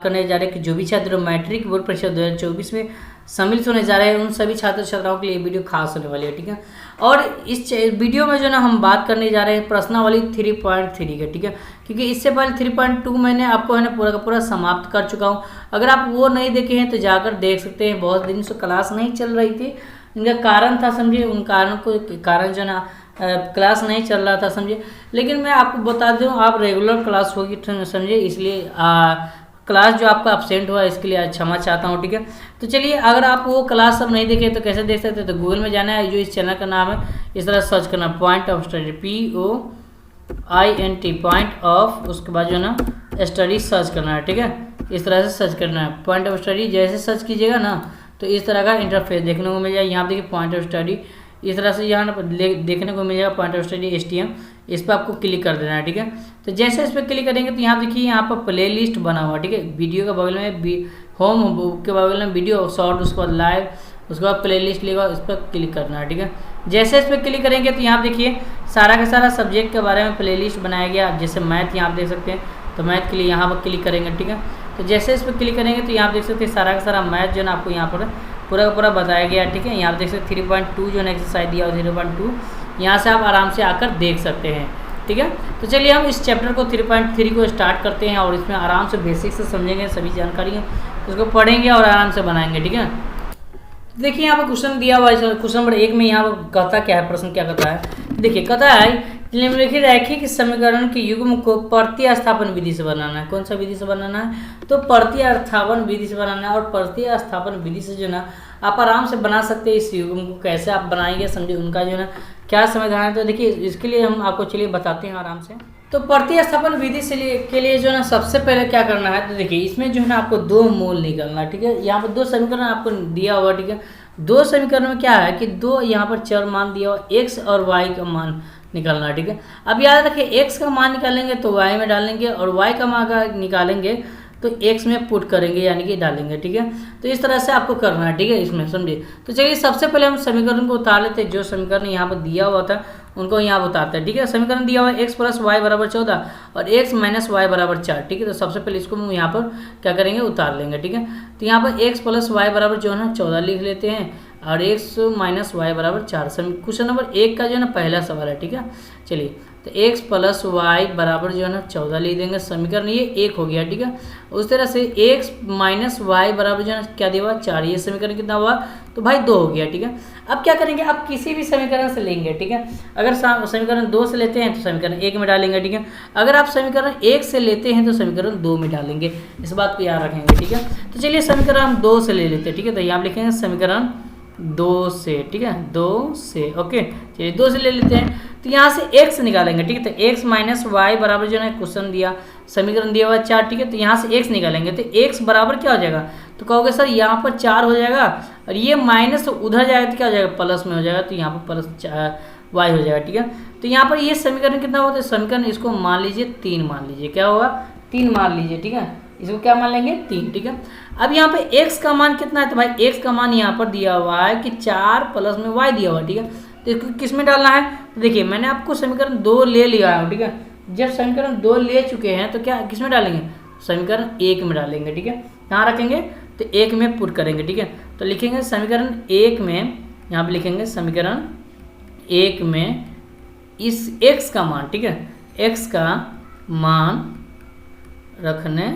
करने जा रहे हैं कि जो भी छात्र मैट्रिक बोर्ड परीक्षा 2024 में सम्मिलित होने जा रहे हैं उन सभी छात्र छात्राओं के लिए वीडियो खास होने वाली है, ठीक है। और इस वीडियो में जो ना हम बात करने जा रहे हैं प्रश्नावली 3.3 का, ठीक है, क्योंकि इससे पहले 3.2 मैंने आपको है ना पूरा का पूरा समाप्त कर चुका हूँ। अगर आप वो नहीं देखे हैं तो जाकर देख सकते हैं। बहुत दिन से क्लास नहीं चल रही थी, इनका कारण था समझिए, उन कारण जो ना क्लास नहीं चल रहा था समझिए। लेकिन मैं आपको बता दूं आप रेगुलर क्लास होगी समझिए, इसलिए क्लास जो आपका अपसेंट हुआ इसके लिए क्षमा चाहता हूँ, ठीक है। तो चलिए, अगर आप वो क्लास सब नहीं देखे तो कैसे देख सकते हैं, तो गूगल में जाना है, जो इस चैनल का नाम है इस तरह सर्च करना point of study, POINT point of, उसके बाद जो ना स्टडी सर्च करना है, ठीक है। इस तरह से सर्च करना है पॉइंट ऑफ स्टडी। जैसे सर्च कीजिएगा ना तो इस तरह का इंटरफेस देखने को मिल जाएगा। यहाँ देखिए पॉइंट ऑफ स्टडी, इस तरह से यहाँ देखने को मिल जाएगा पॉइंट ऑफ स्टडी STM। इस पर आपको क्लिक कर देना है, ठीक है। तो जैसे इस पर क्लिक करेंगे तो यहाँ देखिए यहाँ पर प्ले लिस्ट बना हुआ, ठीक है। वीडियो के बगल में होम के बगल में वीडियो शॉर्ट, उसके बाद लाइव, उसके बाद प्ले लिस्ट लेगा, इस पर क्लिक करना है, ठीक है। जैसे इस पर क्लिक करेंगे तो यहाँ देखिए सारा का सारा सब्जेक्ट के बारे में प्ले लिस्ट बनाया गया। जैसे मैथ यहाँ आप देख सकते हैं, तो मैथ के लिए यहाँ पर क्लिक करेंगे, ठीक है। तो जैसे इस पर क्लिक करेंगे तो यहाँ देख सकते हैं सारा का सारा मैथ जो है आपको यहाँ पर पूरा का पूरा बताया गया, ठीक है। यहाँ पर देख सकते 3.2 जो है एक्सरसाइज दिया, 0.2 यहाँ से आप आराम से आकर देख सकते हैं, ठीक है। तो चलिए हम इस चैप्टर को 3.3 को स्टार्ट करते हैं और इसमें आराम से बेसिक से समझेंगे, सभी जानकारियाँ उसको पढ़ेंगे और आराम से बनाएंगे, ठीक है। तो देखिए यहाँ पर क्वेश्चन दिया हुआ है, क्वेश्चन नंबर 1 में यहाँ पर कहता क्या है, प्रश्न क्या कहता है, देखिए कहता है निम्नलिखित रैखिक समीकरण के युग्म को प्रतिस्थापन विधि से बनाना है। कौन सा विधि से बनाना है, तो प्रतिस्थापन विधि से बनाना है। और प्रतिस्थापन विधि से जो ना आप आराम से बना सकते हैं। इस युग्म को कैसे आप बनाएंगे समझिए, उनका जो ना क्या समाधान है। तो देखिए इसके लिए हम आपको चलिए बताते हैं आराम से। तो प्रतिस्थापन विधि से के लिए जो ना सबसे पहले क्या करना है, तो देखिए इसमें जो है ना आपको दो मूल निकालना है, ठीक है। यहाँ पर दो समीकरण आपको दिया हुआ, ठीक है। दो समीकरण में क्या है कि दो यहाँ पर चर मान दिया हुआ, x और y का मान निकालना है, ठीक है। अब याद रखिए x का मान निकालेंगे तो y में डालेंगे और y का मान निकालेंगे तो x में पुट करेंगे यानी कि डालेंगे, ठीक है। तो इस तरह से आपको करना है, ठीक है, इसमें समझिए। तो चलिए सबसे पहले हम समीकरण को उतार लेते हैं। जो समीकरण यहाँ पर दिया हुआ था उनको यहाँ पर उतारते हैं, ठीक है। समीकरण दिया हुआ है x + y = 14 और x - y = 4, ठीक है। तो सबसे पहले इसको हम यहाँ पर क्या करेंगे, उतार लेंगे, ठीक है। तो यहाँ पर x + y = जो है ना 14 लिख लेते हैं और x - y = 4। क्वेश्चन नंबर 1 का जो है ना पहला सवाल है, ठीक है। चलिए तो x + y = जो है ना 14 लिख देंगे, समीकरण ये 1 हो गया, ठीक है। उस तरह से x - y = जो है ना क्या दिया हुआ 4, ये समीकरण कितना हुआ, तो भाई 2 हो गया, ठीक है। अब क्या करेंगे, आप किसी भी समीकरण से लेंगे, ठीक है। अगर समीकरण 2 से लेते हैं तो समीकरण 1 में डालेंगे, ठीक है। अगर आप समीकरण 1 से लेते हैं तो समीकरण 2 में डालेंगे, इस बात को याद रखेंगे, ठीक है। तो चलिए समीकरण हम 2 से ले लेते हैं, ठीक है। तो यहाँ लिखेंगे समीकरण 2 से, ठीक है, 2 से, ओके। चलिए 2 से ले लेते हैं तो यहाँ से x निकालेंगे, ठीक है। तो x - y = जो है क्वेश्चन दिया, समीकरण दिया हुआ 4, ठीक है। तो यहाँ से x निकालेंगे तो x बराबर क्या हो जाएगा, तो कहोगे सर यहाँ पर 4 हो जाएगा और ये माइनस उधर जाएगा तो क्या हो जाएगा, प्लस में हो जाएगा। तो यहाँ पर +y हो जाएगा, ठीक है। तो यहाँ पर ये समीकरण कितना होता है, समीकरण इसको मान लीजिए 3 मान लीजिए, क्या होगा 3 मान लीजिए, ठीक है। इसको क्या मान लेंगे 3, ठीक है। अब यहाँ पे x का मान कितना है, तो भाई x का मान यहाँ पर दिया हुआ है कि 4 + में y दिया हुआ है, ठीक है। तो इसको किस में डालना है, तो देखिए मैंने आपको समीकरण 2 ले लिया है, ठीक है। जब समीकरण 2 ले चुके हैं तो क्या किस में डालेंगे, समीकरण 1 में डालेंगे, ठीक है। कहाँ रखेंगे, तो 1 में पुट करेंगे, ठीक है। तो लिखेंगे समीकरण 1 में, यहाँ पर लिखेंगे समीकरण 1 में इस x का मान, ठीक है, x का मान रखने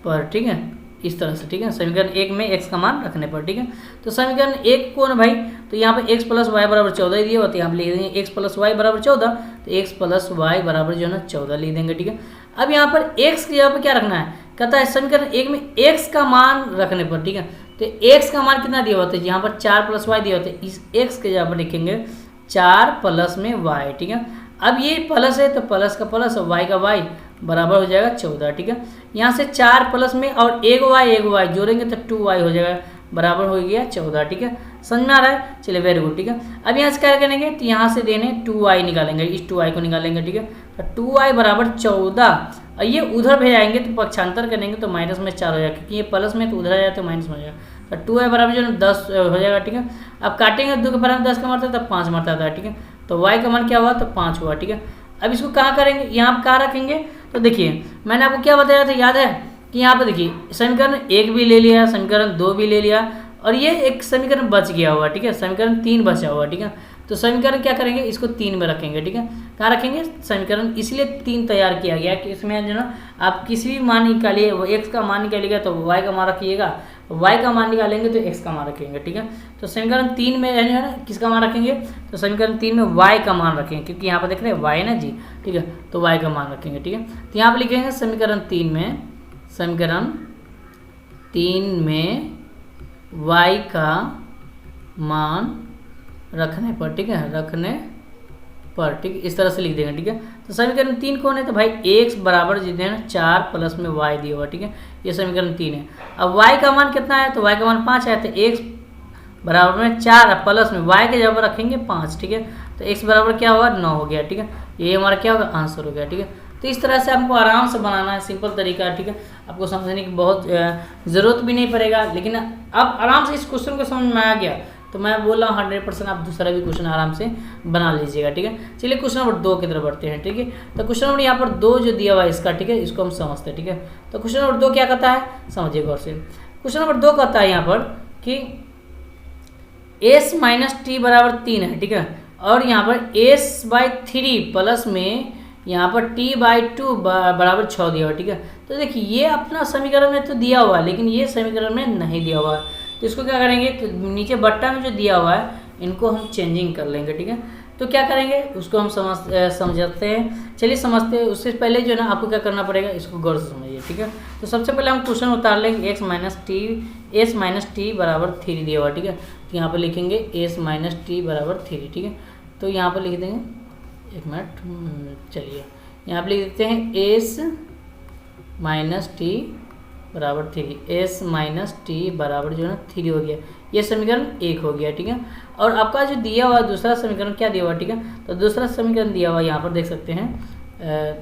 पर, ठीक है, इस तरह से, ठीक है। समीकरण 1 में x का मान रखने पर, ठीक है। तो समीकरण 1 कौन भाई, तो यहाँ पे x + y = 14 दिए होते हैं, यहाँ पे लिख देंगे x + y = 14, तो x + y = जो है ना 14 लिख देंगे, ठीक है। अब यहाँ पर x की जगह पर क्या रखना है, कहता है समीकरण 1 में x का मान रखने पर, ठीक है। तो x का मान कितना दिया होता है, यहाँ पर 4 + y दिया होता है, इस x के जगह पर लिखेंगे 4 + में y, ठीक है। अब ये प्लस है तो प्लस का प्लस और y का y बराबर हो जाएगा 14, ठीक है। यहाँ से 4 प्लस में और एक y जोड़ेंगे तो 2y हो जाएगा, बराबर हो गया 14, ठीक है। समझ में आ रहा है, चलिए वेरी गुड, ठीक है। अब यहाँ से क्या करेंगे, तो यहाँ से देने 2y निकालेंगे, इस 2y को निकालेंगे, ठीक है। तो 2y = 14 और ये उधर भेजाएंगे तो पक्षांतर करेंगे तो माइनस में 4 हो जाएगा, क्योंकि ये प्लस में तो उधर आ जाए तो माइनस में हो जाएगा। तो 2y = जो 10 हो जाएगा, ठीक है। अब काटेंगे 2 के बारे में 10 का मरता है तो 5 मरता था, ठीक है। तो y का मान क्या हुआ, तो 5 हुआ, ठीक है। अब इसको कहाँ करेंगे, यहाँ कहाँ रखेंगे, तो देखिए मैंने आपको क्या बताया था, याद है कि यहाँ पर देखिए समीकरण 1 भी ले लिया, समीकरण 2 भी ले लिया, और ये एक समीकरण बच गया हुआ, ठीक है, समीकरण 3 बचा हुआ, ठीक है। तो समीकरण क्या करेंगे, इसको 3 में रखेंगे, ठीक है। कहाँ रखेंगे, समीकरण इसलिए 3 तैयार किया गया कि इसमें जो ना आप किसी भी मान निकालिए, वो x का मान निकालिएगा तो y का मान रखिएगा, y का मान निकालेंगे तो x का मान रखेंगे, ठीक है। तो समीकरण 3 में है ना किसका मान रखेंगे, तो समीकरण 3 में y का मान रखेंगे, क्योंकि यहाँ पर देख रहे हैं y है ना जी, ठीक है, तो y का मान रखेंगे, ठीक है। तो यहाँ पर लिखेंगे समीकरण 3 में y का मान रखने पर, ठीक है, रखने पर, ठीक है, इस तरह से लिख देंगे, ठीक है। तो समीकरण 3 कौन है, तो भाई x बराबर जितने हैं 4 प्लस में y दिया हुआ, ठीक है, ये समीकरण 3 है। अब y का मान कितना है, तो y का मान 5 है, तो x बराबर में 4 प्लस में y के जगह रखेंगे 5, ठीक है, तो x बराबर क्या होगा 9 हो गया, ठीक है, ये हमारा क्या होगा आंसर हो गया, ठीक है। तो इस तरह से आपको आराम से बनाना है, सिंपल तरीका है, ठीक है, आपको समझने की बहुत ज़रूरत भी नहीं पड़ेगा, लेकिन अब आराम से इस क्वेश्चन को समझ में आ गया तो मैं बोल रहा हूँ 100% आप दूसरा भी क्वेश्चन आराम से बना लीजिएगा, ठीक है। चलिए क्वेश्चन नंबर 2 की तरफ बढ़ते हैं, ठीक है। तो क्वेश्चन नंबर यहाँ पर 2 जो दिया हुआ है इसका, ठीक है, इसको हम समझते हैं, ठीक है। तो क्वेश्चन नंबर 2 क्या कहता है, समझिए गौर से। क्वेश्चन नंबर 2 कहता है यहाँ पर कि s माइनस टी बराबर 3 है, ठीक है, और यहाँ पर s/3 प्लस में यहाँ पर t/2 बराबर 6 दिया हुआ, ठीक है। तो देखिए ये अपना समीकरण में तो दिया हुआ है, लेकिन ये समीकरण में नहीं दिया हुआ है, तो इसको क्या करेंगे, तो नीचे बट्टा में जो दिया हुआ है इनको हम चेंजिंग कर लेंगे, ठीक है। तो क्या करेंगे उसको हम समझते हैं, चलिए समझते हैं। उससे पहले जो है ना आपको क्या करना पड़ेगा, इसको गौर से समझिए, ठीक है। तो सबसे पहले हम क्वेश्चन उतार लेंगे s माइनस टी बराबर 3 दिया हुआ, ठीक है। तो यहाँ पर लिखेंगे s माइनस टी बराबर 3, ठीक है। तो यहाँ पर लिख देंगे, एक मिनट, चलिए यहाँ पर लिख देते हैं s माइनस टी बराबर 3, s माइनस टी बराबर जो है ना 3 हो गया, ये समीकरण 1 हो गया, ठीक है। और आपका जो दिया हुआ दूसरा समीकरण क्या दिया हुआ, ठीक है, तो दूसरा समीकरण दिया हुआ यहाँ पर देख सकते हैं,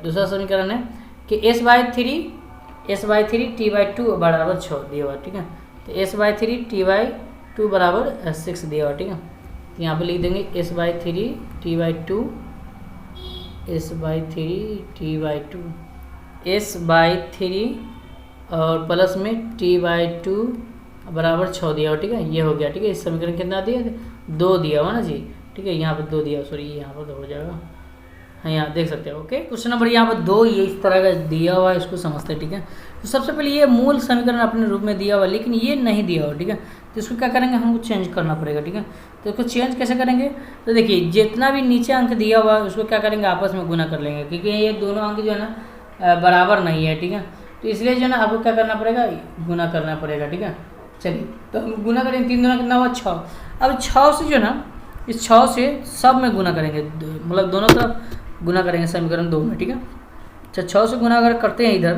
दूसरा समीकरण है कि s/3 t/2 बराबर 6 दिया हुआ, ठीक है। तो s/3 t/2 बराबर 6 दिया हुआ, ठीक है। तो यहाँ पर लिख देंगे s/3 t/2 s/3 और प्लस में t/2 बराबर 6 दिया हुआ, ठीक है, ये हो गया, ठीक है। इस समीकरण कितना दिया, 2 दिया हुआ ना जी, ठीक है, यहाँ पर 2 दिया, सॉरी यहाँ पर 2 हो जाएगा, हाँ यहाँ देख सकते हो, ओके। क्वेश्चन नंबर यहाँ पर 2 ये इस तरह का दिया हुआ है, इसको समझते हैं, ठीक है। तो सबसे पहले ये मूल समीकरण अपने रूप में दिया हुआ है, लेकिन ये नहीं दिया हुआ, ठीक है। तो इसको क्या करेंगे, हमको चेंज करना पड़ेगा, ठीक है। तो इसको चेंज कैसे करेंगे, तो देखिए जितना भी नीचे अंक दिया हुआ है उसको क्या करेंगे, आपस में गुना कर लेंगे, क्योंकि ये दोनों अंक जो है ना बराबर नहीं है, ठीक है। तो इसलिए जो है ना आपको क्या करना पड़ेगा, गुना करना पड़ेगा, ठीक है। चलिए तो हम गुना करेंगे, 3 दूना कितना हुआ 6। अब 6 से जो है ना, इस 6 से सब में गुना करेंगे, मतलब दोनों तरफ गुना करेंगे समीकरण 2 में, ठीक है। अच्छा 6 से गुना अगर करते हैं इधर,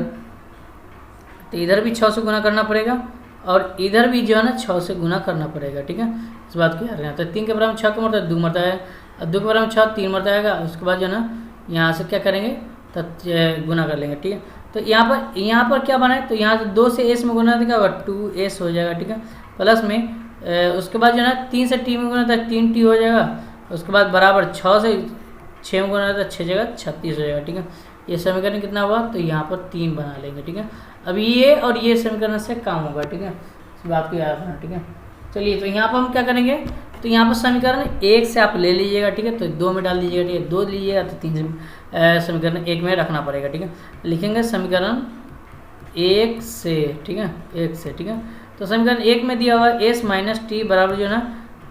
तो इधर भी 6 से गुना करना पड़ेगा और इधर भी जो है ना 6 से गुना करना पड़ेगा, ठीक है। इस बात को याद रखना। तो 3 के बराबर 6 का मतलब 2 मरता है, और 2 के बराबर 6 3 मरता आएगा, उसके बाद जो है ना यहाँ से क्या करेंगे, तो गुना कर लेंगे, ठीक है। तो यहाँ पर क्या बना है, तो यहाँ से 2 से s में गुना क्या होगा, 2s हो जाएगा, ठीक है। प्लस में उसके बाद जो है ना 3 से t में गुना था 3t हो जाएगा, उसके बाद बराबर 6 से 6 में गुना था 6 जगह 36 हो जाएगा, ठीक है। ये समीकरण कितना हुआ, तो यहाँ पर 3 बना लेंगे, ठीक है। अब ये और ये समीकरण से काम होगा, ठीक है, इस बात को याद रखना, ठीक है। चलिए तो यहाँ पर हम क्या करेंगे, तो यहाँ पर समीकरण 1 से आप ले लीजिएगा, ठीक है, तो 2 में डाल दीजिएगा, ठीक है, 2 लीजिएगा तो 3 से समीकरण 1 में रखना पड़ेगा, ठीक है। लिखेंगे समीकरण 1 से, ठीक है, 1 से, ठीक है। तो समीकरण 1 में दिया हुआ है s माइनस टी बराबर जो है ना,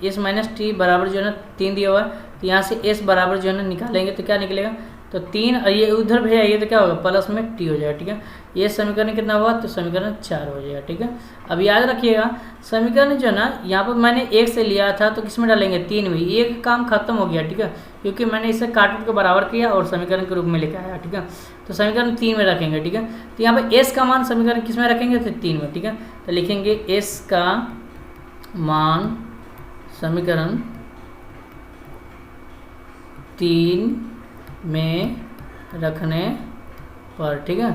s माइनस टी बराबर जो है ना 3 दिया हुआ है, तो यहाँ से s बराबर जो है ना निकालेंगे तो क्या निकलेगा, तो 3 और ये उधर भेजाइए तो क्या होगा, प्लस में t हो जाएगा, ठीक है। ये समीकरण कितना हुआ, तो समीकरण 4 हो जाएगा, ठीक है। अब याद रखिएगा समीकरण जो है ना यहाँ पर मैंने 1 से लिया था तो किस में डालेंगे, 3 में, ये काम खत्म हो गया, ठीक है, क्योंकि मैंने इसे काट के बराबर किया और समीकरण के रूप में लेकर आया, ठीक है। तो समीकरण 3 में रखेंगे, ठीक है। तो यहाँ पर s का मान समीकरण किस में रखेंगे, तो 3 में, ठीक है। तो लिखेंगे s का मान समीकरण 3 में रखने पर, ठीक है,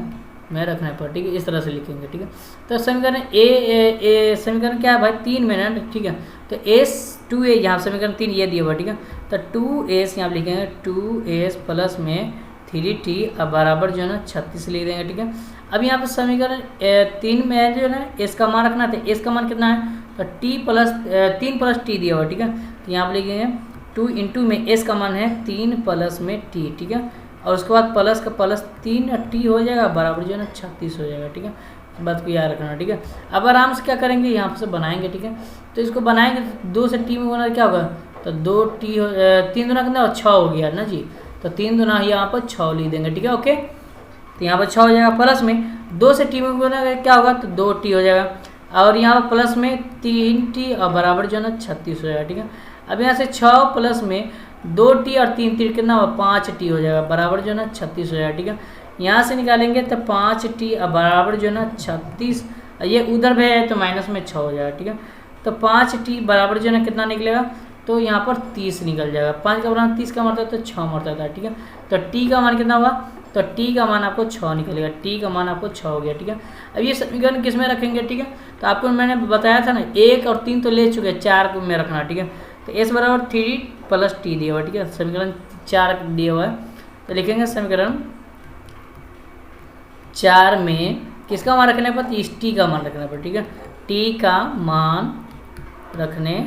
में रखने पर, ठीक है, इस तरह से लिखेंगे, ठीक है। तो समीकरण ए समीकरण क्या है भाई, 3 में ना, ठीक है। तो s 2a यहाँ समीकरण 3 ये दिया हुआ, ठीक है। तो 2s यहाँ लिखेंगे 2s प्लस में 3t अब बराबर जो है ना 36 लिख देंगे, ठीक है। अब यहाँ पर समीकरण 3 में जो है ना एस का मान रखना था। एस का मान कितना है, तो टी प्लस 3 प्लस टी दिया हुआ, ठीक है। तो यहाँ पर लिखेंगे 2 इंटू में एस का मान है 3 प्लस में टी, ठीक है। और उसके बाद प्लस का प्लस 3 टी हो जाएगा बराबर जो है ना 36 हो जाएगा, ठीक है। इस बात को याद रखना, ठीक है। अब आराम से क्या करेंगे, यहाँ से बनाएंगे, ठीक है। तो इसको बनाएंगे 2 से टी में बना क्या होगा, तो 2 टी 3 दुना कितना 6 हो गया ना जी। तो 3 दुना यहाँ पर 6 लिख देंगे, ठीक है, ओके। तो यहाँ पर 6 हो जाएगा। प्लस में 2 से टी में बना क्या होगा, तो 2 टी हो जाएगा। और यहाँ पर प्लस में 3 टी और बराबर जो है ना 36 हो जाएगा, ठीक है। अब यहाँ से 6 प्लस में 2 टी और 3 टी कितना होगा, 5 टी हो जाएगा बराबर जो है ना 36 हो जाएगा, ठीक है। यहाँ से निकालेंगे तो 5 टी बराबर जो है ना 36, ये उधर भी है तो माइनस में 6 हो जाएगा, ठीक है। तो 5 टी बराबर जो है ना कितना निकलेगा, तो यहाँ पर 30 निकल जाएगा। 5 का बराबर 30 का मरता है तो 6 मरता था, ठीक है। तो टी का मान कितना हुआ, तो टी का मान आपको 6 निकलेगा। टी का मान आपको 6 हो गया, ठीक है। अब ये समीकरण किस में रखेंगे, ठीक है। तो आपको मैंने बताया था ना 1 और 3 तो ले चुके, 4 में रखना, ठीक है। तो एस बराबर 3 प्लस टी दिया हुआ, ठीक है। समीकरण 4 दिया हुआ है, तो लिखेंगे समीकरण 4 में किसका मान रखने पर, इस टी का मान रखने पर, ठीक है। टी का मान रखने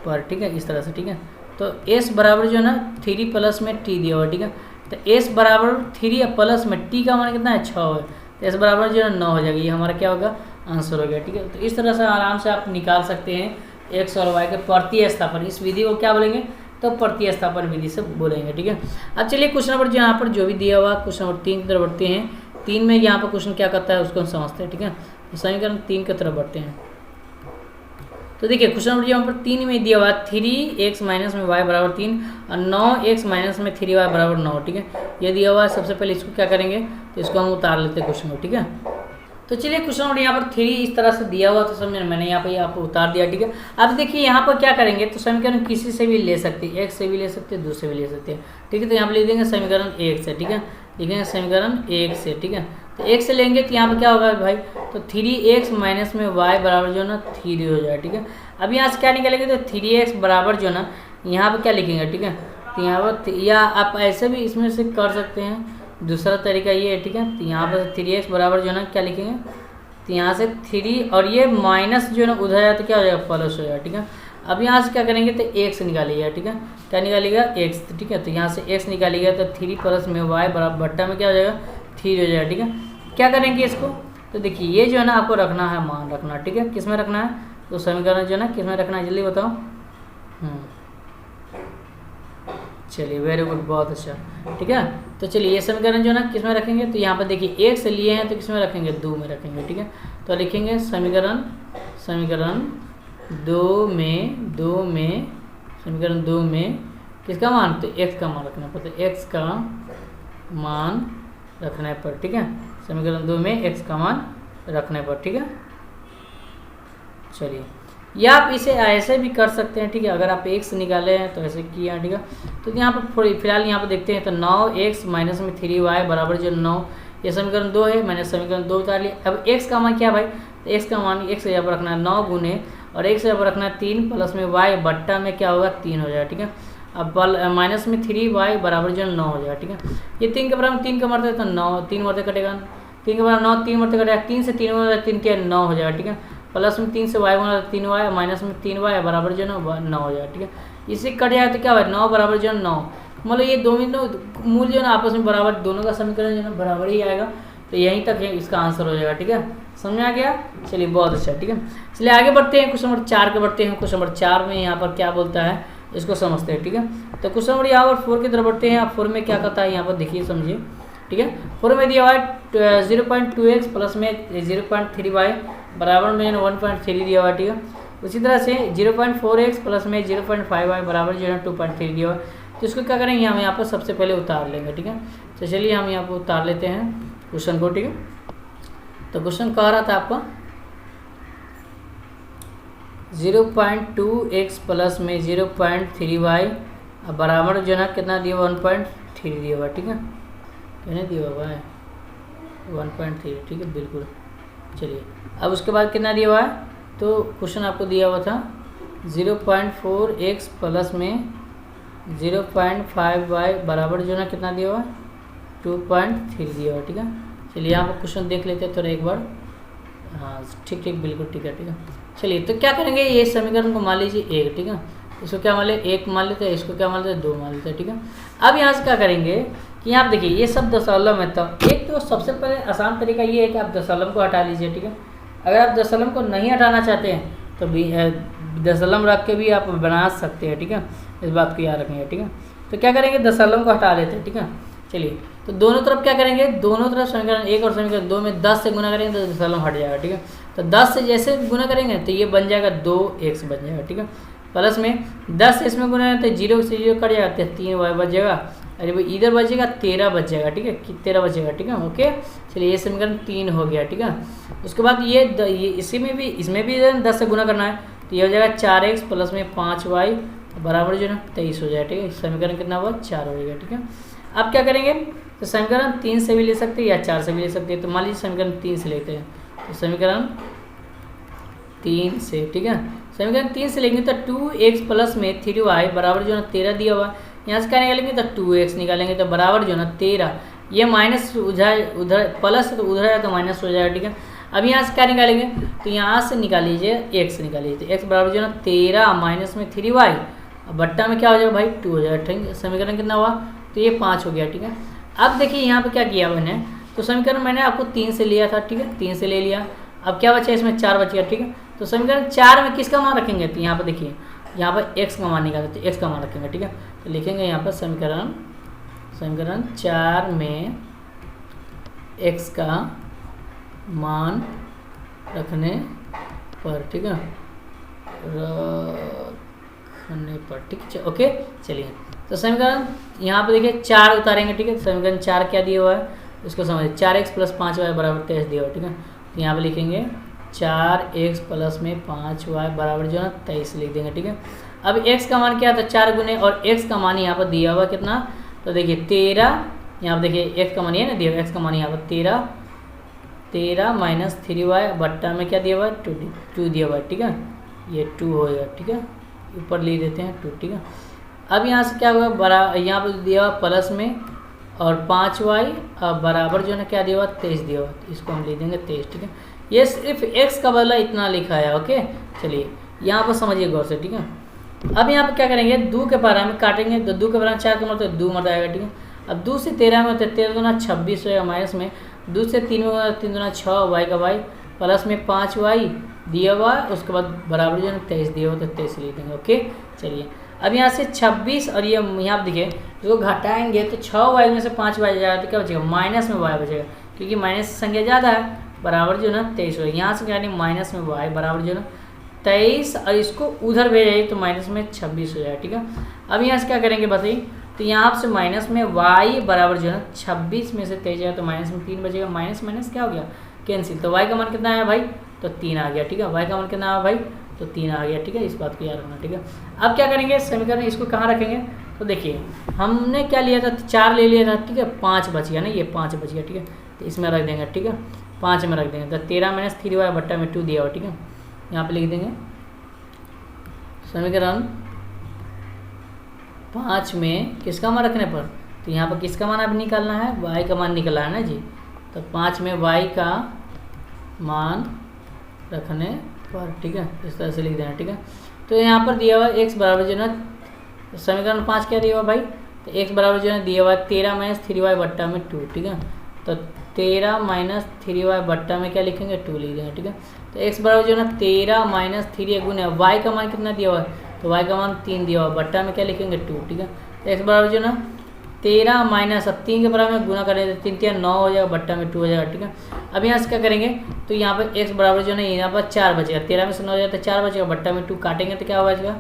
पर, ठीक है, इस तरह से, ठीक है। तो एस बराबर जो है ना 3 प्लस में टी दिया हुआ, ठीक है। तो एस बराबर 3 प्लस में टी का मान कितना है 6 है, तो एस बराबर जो है 9 हो जाएगा। ये हमारा क्या होगा, आंसर हो गया, ठीक है। तो इस तरह से आराम से आप निकाल सकते हैं एक्स और वाई के प्रतिस्थापन। इस विधि को क्या बोलेंगे, तो प्रतिस्थापन विधि से बोलेंगे, ठीक है। अब चलिए क्वेश्चन नंबर जो यहाँ पर जो भी दिया हुआ क्वेश्चन नंबर 3 की तरफ बढ़ते हैं। 3 में यहाँ पर क्वेश्चन क्या करता है उसको हम समझते हैं, ठीक है। तो समीकरण 3 की तरफ बढ़ते हैं। तो देखिए क्वेश्चन नंबर यहाँ पर 3 में दिया हुआ 3x माइनस में y बराबर 3 और 9x माइनस में 3y बराबर 9, ठीक है। ये दिया हुआ है। सबसे पहले इसको क्या करेंगे, तो इसको हम उतार लेते हैं क्वेश्चन को, ठीक है। तो चलिए क्वेश्चन नंबर यहाँ पर 3 इस तरह से दिया हुआ, तो समझ मैंने यहाँ पर उतार दिया, ठीक है। अब देखिए यहाँ पर क्या करेंगे, तो समीकरण किसी से भी ले सकते हैं, 1 से भी ले सकते हैं, 2 से भी ले सकते हैं, ठीक है। तो यहाँ पर लिख देंगे समीकरण 1 से, ठीक है। लिखेंगे समीकरण 1 से, ठीक है। तो 1 से लेंगे तो यहाँ पर क्या होगा भाई, तो 3x माइनस में y बराबर जो है ना 3 हो जाएगा, ठीक है। अब यहाँ से क्या निकलेंगे, तो 3x बराबर जो है ना यहाँ पर क्या लिखेंगे, ठीक है। तो यहाँ पर या आप ऐसे भी इसमें से कर सकते हैं, दूसरा तरीका ये है, ठीक है। तो यहाँ पर 3x बराबर जो है ना क्या लिखेंगे, तो यहाँ से 3 और ये माइनस जो है ना उधर जाए तो क्या हो जाएगा, प्लस हो जाएगा, ठीक है। अब यहाँ से क्या करेंगे, तो x निकालिएगा, ठीक है। क्या निकालिएगा, x, ठीक है। तो यहाँ से x निकालिएगा तो 3 प्लस में y बराबर बट्टा में क्या हो जाएगा 3 हो जाएगा, ठीक है। क्या करेंगे इसको, तो देखिए ये जो है ना आपको रखना है, मान रखना, ठीक है। किस में रखना है, तो समीकरण जो है ना किस में रखना है, जल्दी बताओ। चलिए वेरी गुड, बहुत अच्छा, ठीक है। तो चलिए ये समीकरण जो है ना किस में रखेंगे, तो यहाँ पर देखिए 1 से लिए हैं तो किस में रखेंगे, 2 में रखेंगे, ठीक है। तो लिखेंगे समीकरण 2 में किसका मान, तो x का मान रखना पड़ता है, x का मान रखने पर, ठीक है। समीकरण 2 में x का मान रखने पर, ठीक है। चलिए या आप इसे ऐसे भी कर सकते हैं, ठीक है। अगर आप x निकाले हैं तो ऐसे किया, ठीक है। तो यहाँ पर फिलहाल यहाँ पर देखते हैं, तो 9x माइनस में 3y बराबर जो 9, ये समीकरण 2 है, मैंने समीकरण 2 उतार लिया। अब x का मान क्या भाई, तो x का मान x यहाँ पर रखना है 9 गुने और x यहाँ पर रखना है 3 प्लस में y बट्टा में क्या होगा 3 हो जाएगा, ठीक है। अब माइनस में 3y बराबर जो 9 हो जाएगा, ठीक है। ये 3 के बराबर 3 का मरते तो 9, 3 मरते कटेगा, 3 के बराबर 9, 3 मरते कटेगा, 3 से 3 में 3 के 9 हो जाएगा, ठीक है। प्लस में 3 से y बना 3y माइनस में 3y बराबर जो ना 9 हो जाएगा, ठीक है। इसी कट जाए तो क्या होगा 9 बराबर जो 9, मतलब ये दोनों मूल जो है ना आपस में बराबर, दोनों का समीकरण जो है ना बराबर ही आएगा। तो यहीं तक है इसका आंसर हो जाएगा, ठीक है। समझ आ गया, चलिए बहुत अच्छा, ठीक है। चलिए आगे बढ़ते हैं, क्वेश्चन नंबर 4 के बढ़ते हैं। क्वेश्चन नंबर 4 में यहाँ पर क्या बोलता है इसको समझते हैं, ठीक है। तो क्वेश्चन नंबर यहाँ पर 4 की तरफ बढ़ते हैं। आप 4 में क्या करता है यहाँ पर देखिए समझिए, ठीक है। 4 में दिया हुआ है 0.2x प्लस में 0.3y बराबर में 1.3 दिया हुआ है, ठीक है। उसी तरह से 0.4x प्लस में 0.5y बराबर जो है 2.3 दिया हुआ है। तो इसको क्या करेंगे, हम यहाँ पर सबसे पहले उतार लेंगे, ठीक है। तो चलिए हम यहाँ पर उतार लेते हैं क्वेश्चन को, ठीक है। तो क्वेश्चन कह रहा था आपका 0.2x प्लस में 0.3y बराबर जो है ना कितना दिया हुआ 1.3 दिया हुआ, ठीक है। कितने दिया हुआ है 1.3, ठीक है, बिल्कुल। चलिए अब उसके बाद कितना दिया हुआ है, तो क्वेश्चन आपको दिया हुआ था 0.4x प्लस में 0.5y बराबर जो है ना कितना दिया हुआ है 2.3 दिया हुआ, ठीक है। चलिए यहाँ पर क्वेश्चन देख लेते हैं थोड़ा एक बार। हाँ ठीक ठीक, बिल्कुल ठीक है। चलिए तो क्या करेंगे, ये समीकरण को मान लीजिए एक, ठीक है, इसको क्या मान ले एक मान लेते हैं, इसको क्या मान लेते हैं 2 मान लेते हैं, ठीक है। अब यहाँ से क्या करेंगे कि यहाँ देखिए ये सब दशमलव में, तो एक तो सबसे पहले आसान तरीका ये है कि आप दशमलव को हटा लीजिए, ठीक है। अगर आप दशमलव को नहीं हटाना चाहते हैं तो भी दशमलव रख के भी आप बना सकते हैं, ठीक है, इस बात को याद रखेंगे, ठीक है। तो क्या करेंगे, दशमलव को हटा लेते हैं, ठीक है। चलिए तो दोनों तरफ क्या करेंगे, दोनों तरफ समीकरण 1 और समीकरण 2 में 10 से गुना करेंगे तो दशमलव हट जाएगा, ठीक है। तो 10 से जैसे गुना करेंगे तो ये बन जाएगा 2x बन जाएगा, ठीक है। प्लस में 10 से इसमें गुना है तो 0 से 0 कट जाएगा, 3y बच जाएगा, अरे भाई इधर बचेगा 13 बच जाएगा, ठीक है, 13 बचेगा, ठीक है। ओके चलिए ये समीकरण 3 हो गया, ठीक है। उसके बाद ये इसमें भी 10 से गुना करना है तो ये हो जाएगा 4x प्लस में 5y बराबर जो है 23 हो जाएगा, ठीक है। समीकरण कितना हुआ 4 हो जाएगा, ठीक है। अब क्या करेंगे, तो समीकरण 3 से भी ले सकते हैं या 4 से भी ले सकते हैं। तो मान लीजिए समीकरण 3 से लेते हैं, तो समीकरण 3 से, ठीक है, समीकरण 3 से लेंगे तो 2x प्लस में 3y बराबर जो है 13 दिया हुआ, यहाँ से क्या निकालेंगे तो 2x निकालेंगे तो बराबर जो है 13, ये माइनस उधर प्लस है तो उधर है तो माइनस हो जाएगा, ठीक है। अब यहाँ से क्या निकालेंगे, तो यहाँ से निकाल लीजिए x निकाल लीजिए, x बराबर जो है 13 माइनस में 3y बट्टा में क्या हो जाएगा भाई 2 हो जाएगा, ठीक है। समीकरण कितना हुआ, तो ये 5 हो गया, ठीक है। अब देखिए यहाँ पे क्या किया मैंने, तो समीकरण मैंने आपको 3 से लिया था, ठीक है, 3 से ले लिया। अब क्या बचा, इसमें 4 बच गया, ठीक है। तो समीकरण 4 में किसका मान रखेंगे, तो यहाँ पर देखिए यहाँ पर x का मान निकालें तो x का मान रखेंगे, ठीक है। तो लिखेंगे यहाँ पर समीकरण 4 में x का मान रखने पर, ठीक है, रखने पर, ठीक है। ओके चलिए तो समीकरण यहाँ पे देखिए 4 उतारेंगे, ठीक है। समीकरण 4 क्या दिया हुआ है इसको समझिए, 4x प्लस 5y बराबर 23 दिया हुआ, ठीक है। तो यहाँ पे लिखेंगे 4x प्लस में 5y बराबर जो है 23 लिख देंगे, ठीक है। अब x का मान क्या था 4 गुने, और x का मान यहाँ पर दिया हुआ कितना, तो देखिए 13, यहाँ पर देखिए x का मान ये ना दिया हुआ, x का मान यहाँ पर 13 माइनस 3y बट्टा में क्या दिया हुआ 2 दिया हुआ, ठीक है, ये 2 होगा, ठीक है, ऊपर ले देते हैं 2, ठीक है। अब यहाँ से क्या हुआ, यहाँ पर दिया हुआ प्लस में और 5y बराबर जो है क्या दिया हुआ 23 दिया हुआ, तो इसको हम ले देंगे 23, ठीक है। ये सिर्फ x का बदला इतना लिखा है, ओके चलिए यहाँ पर समझिए गौर से, ठीक है। अब यहाँ पर क्या करेंगे, 2 के पारा में काटेंगे तो 2 के पारा में 4 का मतलब 2 मत आएगा, ठीक है। अब 2 से 13 में होता है 13 दूना 26 होगा, माइनस में 2 से 3 में होगा 3 दूना 6 y का y प्लस में 5y दिया हुआ, उसके बाद बराबर जो है 23 दिया हुआ तो 23 लिख देंगे, ओके चलिए। अब यहाँ से 26 और ये यहाँ देखिए इसको घटाएंगे तो 6y में से 5y जाएगा तो क्या बचेगा, माइनस में y बचेगा, क्योंकि माइनस संख्या ज़्यादा है, बराबर जो है ना 23 होगा। यहाँ से यानी माइनस में y बराबर जो है ना 23, और इसको उधर भेजाइए तो माइनस में 26 हो जाएगा, ठीक है। अब यहाँ से क्या करेंगे बताइए, तो यहाँ से माइनस में y बराबर जो है 26 में से 23 जाएगा तो माइनस में 3 बचेगा, माइनस माइनस क्या हो गया कैंसिल, तो y का मान कितना आया भाई, तो 3 आ गया, ठीक है। y का मान कितना आया भाई, तो 3 आ गया, ठीक है, इस बात को याद रखना, ठीक है। अब क्या करेंगे, समीकरण इसको कहाँ रखेंगे, तो देखिए हमने क्या लिया था 4 ले लिया था, ठीक है, 5 बच गया ना, ये 5 बच गया, ठीक है, तो इसमें रख देंगे, ठीक है, 5 में रख देंगे तो 13 माइनस 3y बट्टा में 2 दिया हुआ, ठीक है। यहाँ पे लिख देंगे समीकरण 5 में किसका मान रखने पर, तो यहाँ पर किसका मान अब निकालना है, y का मान निकला है ना जी, तो 5 में y का मान रखने पर, ठीक है, इस तरह से लिख देना, ठीक है। तो यहाँ पर दिया हुआ x बराबर जो है ना, समीकरण 5 क्या दिया हुआ भाई, तो x बराबर जो है दिया हुआ 13 माइनस 3y बट्टा में 2, ठीक है। तो 13 माइनस 3y बट्टा में क्या लिखेंगे 2 लिख देंगे, ठीक है। तो x बराबर जो है ना 13 माइनस 3 गुना y का मान कितना दिया हुआ है, तो y का मान 3 दिया हुआ, बट्टा में क्या लिखेंगे 2, ठीक है। तो x बराबर जो है ना 13 माइनस 3 के बराबर में गुना करेंगे तो 3 3 9 हो जाएगा, बट्टा में 2 हो जाएगा, ठीक है। अब यहाँ से क्या करेंगे, तो यहाँ पर x बराबर जो है ना यहाँ पर 4 बचेगा, 13 में से 9 हो जाएगा तो 4 बचेगा, बट्टा में 2 काटेंगे तो क्या बचेगा,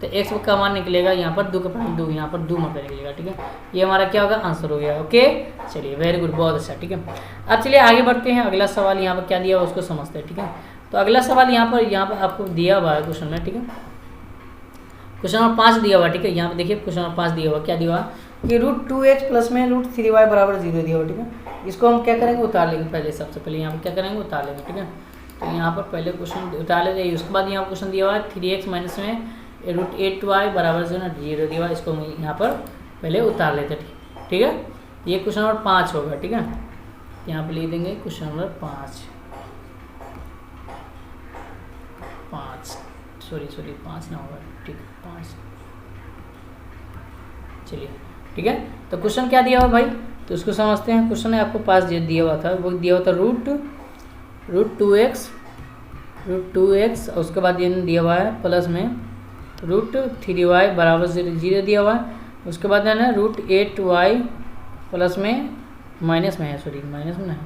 तो x का मान निकलेगा यहाँ पर 2 के पास 2, यहाँ पर 2 मतलब निकलेगा, ठीक है। ये हमारा क्या होगा, आंसर हो गया, ओके चलिए वेरी गुड, बहुत अच्छा, ठीक है। अब चलिए आगे बढ़ते हैं, अगला सवाल यहाँ पर क्या दिया हुआ उसको समझते हैं, ठीक है। तो अगला सवाल यहाँ पर आपको दिया हुआ है क्वेश्चन में, ठीक है, क्वेश्चन नंबर 5 दिया हुआ, ठीक है। यहाँ पर देखिए क्वेश्चन नंबर 5 दिया हुआ, क्या दिया हुआ कि √2x प्लस में √3y बराबर 0 दिया हुआ, ठीक है। इसको हम क्या करेंगे, उतार लेंगे पहले, सबसे पहले यहाँ पर क्या करेंगे, उतार लेंगे, ठीक है। तो यहाँ पर पहले क्वेश्चन उतार लेते हैं, उसके बाद यहाँ क्वेश्चन दिया हुआ है 3x माइनस में √8y बराबर जो है ना 0 दिया हुआ, इसको हम यहाँ पर पहले उतार लेते हैं, ठीक है। ये क्वेश्चन नंबर 5 होगा, ठीक है। यहाँ पे लिख देंगे क्वेश्चन नंबर 5 सॉरी 5 ना होगा, ठीक है 5। चलिए ठीक है, तो क्वेश्चन क्या दिया हुआ भाई, तो उसको समझते हैं। क्वेश्चन आपको पास दिया हुआ था, वो दिया हुआ था रूट टू एक्स और उसके बाद ये दिया हुआ है प्लस में √3y बराबर 0 दिया हुआ है। उसके बाद है ना √8y प्लस में माइनस में है, सॉरी माइनस में है,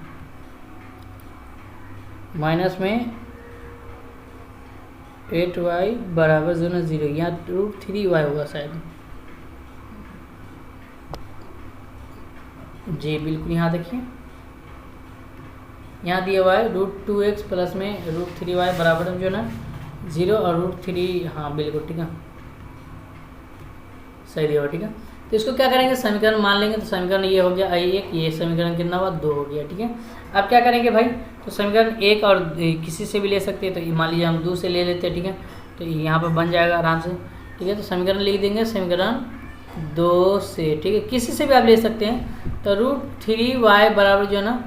माइनस में 8y बराबर 0 यहाँ √3y होगा शायद जी, बिल्कुल। यहाँ देखिए यहाँ दिया हुआ है √2x प्लस में √3y बराबर जो है ना 0 और √3, हाँ बिल्कुल ठीक है, सही दिया हुआ, ठीक है। तो इसको क्या करेंगे, समीकरण मान लेंगे। तो समीकरण ये हो गया I1, ये समीकरण कितना हुआ 2 हो गया, ठीक है। अब क्या करेंगे भाई, तो समीकरण 1 और किसी से भी ले सकते हैं, तो मान लीजिए हम 2 से ले लेते हैं, ठीक है। तो यहाँ पर बन जाएगा आराम से, ठीक है। तो समीकरण लिख देंगे समीकरण 2 से, ठीक है, किसी से भी आप ले सकते हैं। तो √3y बराबर जो है ना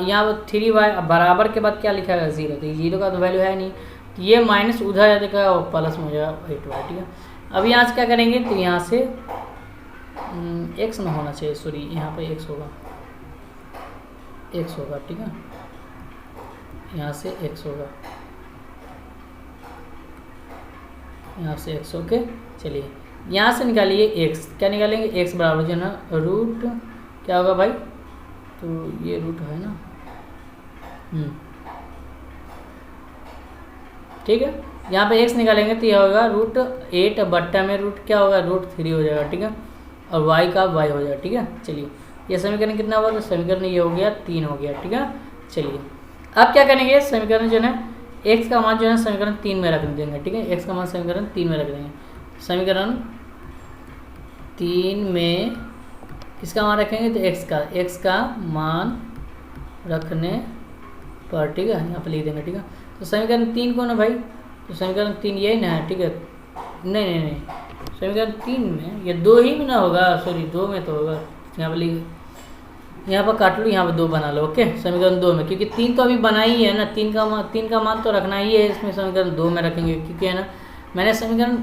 यहाँ पर 3y बराबर के बाद क्या लिखा है 0, तो 0 का तो वैल्यू है नहीं, तो ये माइनस उधर जाएगा और प्लस में हो जाएगा 8y, ठीक है। अब यहाँ से क्या करेंगे, तो यहाँ से x ना होना चाहिए, सॉरी यहाँ पे x होगा, ठीक है, यहाँ से x होगा, यहाँ से x, ओके। चलिए यहाँ से निकालिए x, क्या निकालेंगे, x बराबर जो है ना रूट क्या होगा भाई, तो ये रूट है ना, ठीक है। यहाँ पे x निकालेंगे तो यह होगा √8 बट्टा में रूट क्या होगा √3 हो जाएगा, ठीक है, और y का y हो जाएगा, ठीक है। चलिए ये समीकरण कितना हुआ, तो समीकरण ये हो गया 3 हो गया, ठीक है। चलिए अब क्या करेंगे, समीकरण जो है x का मान जो है समीकरण 3 में रख देंगे, ठीक है, x का मान समीकरण 3 में रख देंगे। समीकरण 3 में किसका मान रखेंगे, तो x का मान रखने पर, ठीक है, यहाँ पर लिख देंगे, ठीक है। तो समीकरण 3 कौन है भाई, तो समीकरण 3 यही ना है, ठीक है, नहीं समीकरण 3 में ये 2 ही में ना होगा, सॉरी 2 में तो होगा, यहाँ पर लिख, यहाँ पर काट लो, यहाँ पर 2 बना लो, ओके। समीकरण 2 में, क्योंकि 3 तो अभी बना ही है ना, 3 का मान तो रखना ही है, इसमें समीकरण 2 में रखेंगे, क्योंकि है ना मैंने समीकरण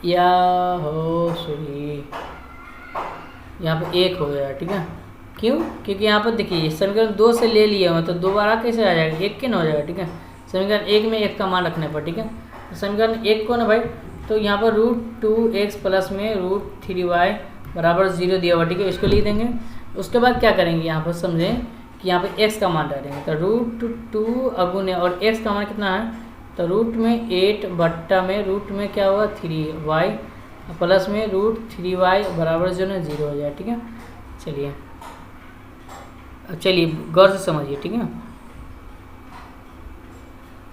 या हो सॉरी यहाँ पर 1 हो गया, ठीक है, क्यों, क्योंकि यहाँ पर देखिए समीकरण 2 से ले लिया हुआ, तो दोबारा कैसे आ जाएगा, 1 के न हो जाएगा, ठीक है। समीकरण 1 में 1 का मान रखने पर, ठीक है। तो समीकरण 1 कौन है भाई, तो यहाँ पर √2x प्लस में √3y बराबर 0 दिया हुआ, ठीक है, इसको लिख देंगे। उसके बाद क्या करेंगे, यहाँ पर समझें कि यहाँ पर x का मान डालेंगे, तो √2 अगुने और x का मान कितना है, तो रूट में 8 बट्टा में रूट में क्या होगा 3y प्लस में √3y बराबर जो है 0 हो जाए, ठीक है। चलिए अब चलिए गौर से समझिए, ठीक है।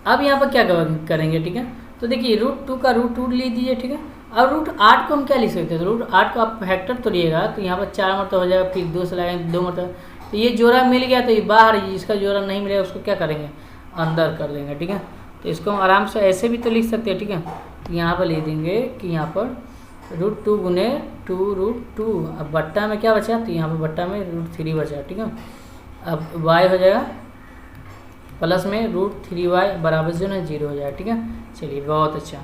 अब यहाँ पर क्या करेंगे, ठीक है, तो देखिए √2 का √2 ले दीजिए, ठीक है। अब √8 को हम क्या लिख सकते हैं, तो √8 को आप फैक्टर तो लिएगा, तो यहाँ पर 4 मरतबा हो जाएगा, फिर 2 से लगाएंगे 2 मरतबा, तो ये जोड़ा मिल गया, तो ये बाहर, जिसका जोड़ा नहीं मिलेगा उसको क्या करेंगे, अंदर कर देंगे, ठीक है। तो इसको हम आराम से ऐसे भी तो लिख सकते हैं, ठीक है। तो यहाँ पर लिख देंगे कि यहाँ पर √2 गुने 2√2, अब बट्टा में क्या बचा, तो यहाँ पर बट्टा में √3 बचा, ठीक है। अब y हो जाएगा प्लस में √3y बराबर जो है 0 हो जाएगा, ठीक है। चलिए बहुत अच्छा,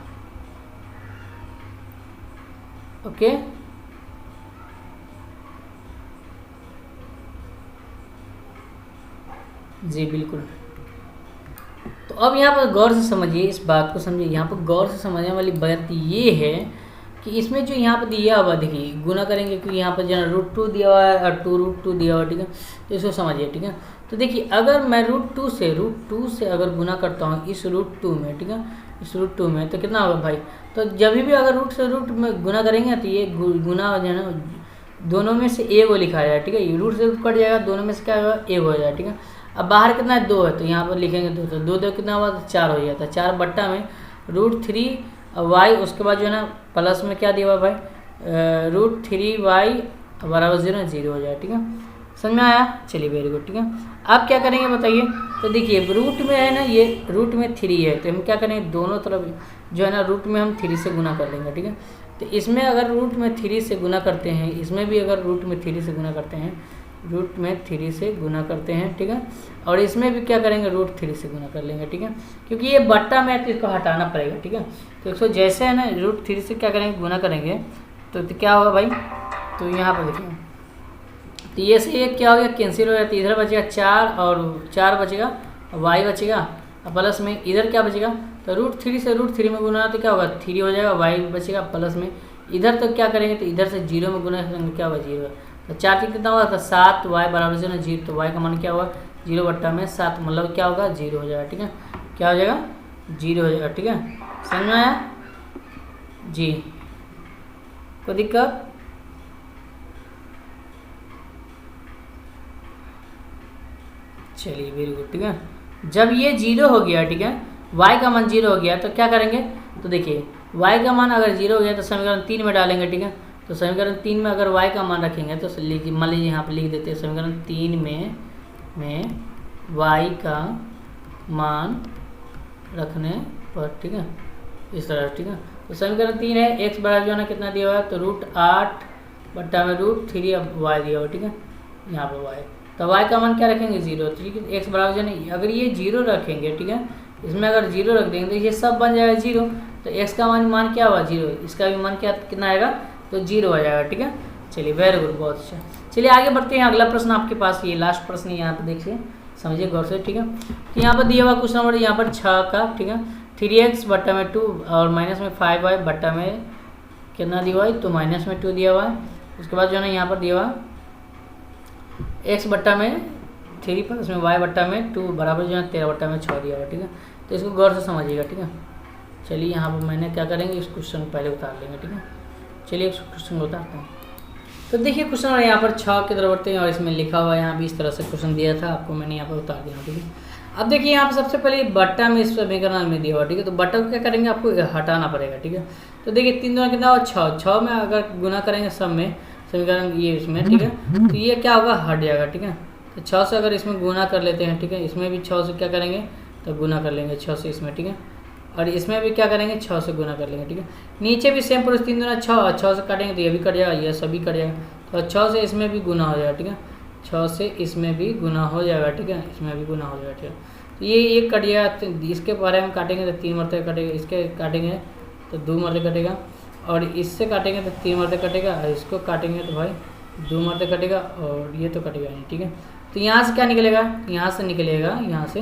ओके। जी बिल्कुल। तो अब यहाँ पर गौर से समझिए, इस बात को समझिए, यहाँ पर गौर से समझने वाली बात ये है कि इसमें जो यहाँ पर दिया हुआ, देखिए गुना करेंगे क्योंकि यहाँ पर जो है √2 दिया हुआ है और 2√2 दिया हुआ है, ठीक है। तो इसको समझिए, ठीक है। तो देखिए अगर मैं √2 से अगर गुना करता हूँ इस √2 में, ठीक है, इस √2 में, तो कितना होगा भाई, तो जब भी अगर रूट से रूट में गुना करेंगे तो ये गुना जो है ना दोनों में से ए को लिखा जाएगा, ठीक है। रूट से रूट कट जाएगा, दोनों में से क्या होगा ए हो जाएगा, ठीक है। अब बाहर कितना है 2 है, तो यहाँ पर लिखेंगे 2, तो 2 कितना हुआ, तो 4 हो जाता है। 4 बट्टा में √3y, उसके बाद जो है ना प्लस में क्या दिया हुआ भाई √3y बराबर 0 हो जाए, ठीक है। समझ में आया, चलिए वेरी गुड, ठीक है। अब क्या करेंगे बताइए, तो देखिए रूट में है ना, ये रूट में 3 है, तो हम क्या करेंगे दोनों तरफ जो है ना रूट में हम 3 से गुना कर लेंगे, ठीक है। तो तो इसमें अगर रूट में 3 से गुना करते हैं, इसमें भी अगर रूट में 3 से गुना करते हैं, रूट में 3 से गुना करते हैं, ठीक है, और इसमें भी क्या करेंगे, रूट 3 से गुना कर लेंगे, ठीक है, क्योंकि ये बट्टा में है तो इसको हटाना पड़ेगा, ठीक है। तो इसको जैसे है ना रूट 3 से क्या करेंगे, गुना करेंगे तो क्या होगा भाई, तो यहाँ पर देखिए, तो ये से ये क्या हो गया, कैंसिल हो जाती है, इधर बचेगा 4 और 4 बचेगा, वाई बचेगा, और प्लस में इधर क्या बचेगा, तो रूट 3 से रूट 3 में गुना तो क्या होगा, 3 हो जाएगा, वाई बचेगा, प्लस में इधर तो क्या करेंगे, तो इधर से 0 में गुना करेंगे, क्या होगा 0, तो 4 3 कितना होगा, तो 7, वाई बराबर से ना 0, तो वाई का मान क्या होगा 0 बट्टा में 7, मतलब क्या होगा 0 हो जाएगा, ठीक है, क्या हो जाएगा 0 हो जाएगा, ठीक है, समझ में आया जी, कोई दिक्कत। चलिए वेरी गुड, ठीक है, जब ये 0 हो गया, ठीक है, y का मान 0 हो गया तो क्या करेंगे, तो देखिए y का मान अगर 0 हो गया तो समीकरण 3 में डालेंगे, ठीक है, तो समीकरण 3 में अगर y का मान रखेंगे तो मान लीजिए यहाँ पे लिख देते हैं समीकरण 3 में y का मान रखने पर, ठीक है, इस तरह, ठीक है, तो समीकरण 3 है, x बराबर जो है ना कितना दिया हुआ है, तो √8 बट्टा में √3 अब y दिया हुआ, ठीक है, यहाँ पर y, तो y का मान क्या रखेंगे 0, ठीक है, x बराबर जो है, अगर ये 0 रखेंगे, ठीक है, इसमें अगर 0 रख देंगे तो ये सब बन जाएगा 0, तो x का मान क्या हुआ 0, इसका भी मान क्या कितना आएगा, तो 0 आ जाएगा, ठीक है। चलिए वेरी गुड, बहुत अच्छा। चलिए आगे बढ़ते हैं, अगला प्रश्न आपके पास ये लास्ट प्रश्न है, यहाँ पर देखिए समझिए गौर से, ठीक है, तो यहाँ पर दिया हुआ क्वेश्चन नंबर यहाँ पर 6 का, ठीक है, 3x बट्टा में 2 और माइनस में 5y बट्टा में कितना दिया हुआ है, तो माइनस में 2 दिया हुआ है, उसके बाद जो है ना यहाँ पर दिया हुआ x बट्टा में 3 प्लस में y बट्टा में 2 बराबर जो है 13 बट्टा में 6 दिया हुआ, ठीक है, तो इसको गौर से समझिएगा, ठीक है। चलिए यहाँ पर मैंने क्या करेंगे, इस क्वेश्चन पहले उतार लेंगे, ठीक है, चलिए इस क्वेश्चन को उतारते हैं। तो देखिए क्वेश्चन यहाँ पर 6 की तरफ बढ़ते हैं और इसमें लिखा हुआ है, यहाँ भी इस तरह से क्वेश्चन दिया था आपको, मैंने यहाँ पर उतार दिया, ठीक है। अब देखिए यहाँ पर सबसे पहले बट्टा में इस समीकरण में दिया हुआ, ठीक है, तो बट्टा को क्या करेंगे, आपको हटाना पड़ेगा, ठीक है, तो देखिए 3 दूना कितना हुआ 6, 6 में अगर गुना करेंगे सब में समीकरण ये इसमें, ठीक है, तो ये क्या होगा हट जाएगा, ठीक है, तो 6 से अगर इसमें गुना कर लेते हैं, ठीक है, इसमें भी 6 से क्या करेंगे, तो गुना कर लेंगे 6 से इसमें, ठीक है, और इसमें भी क्या करेंगे 6 से गुना कर लेंगे, ठीक है, नीचे भी सेम प्रोसेस 3 दूना 6 और 6 से काटेंगे तो ये भी कट जाएगा, ये सभी कट जाएगा, तो 6 से इसमें भी गुना हो जाएगा, ठीक है, 6 से इसमें भी गुना हो जाएगा, ठीक है, इसमें भी गुना हो जाएगा, ठीक है, तो ये एक कट जाएगा, तो इसके बारे में काटेंगे तो 3 मरते कटेगा, इसके काटेंगे तो 2 मरते कटेगा, और इससे काटेंगे तो 3 मरते कटेगा, और इसको काटेंगे तो भाई 2 मरते कटेगा, और ये तो कटेगा नहीं, ठीक है, तो यहाँ से क्या निकलेगा, यहाँ से निकलेगा यहाँ से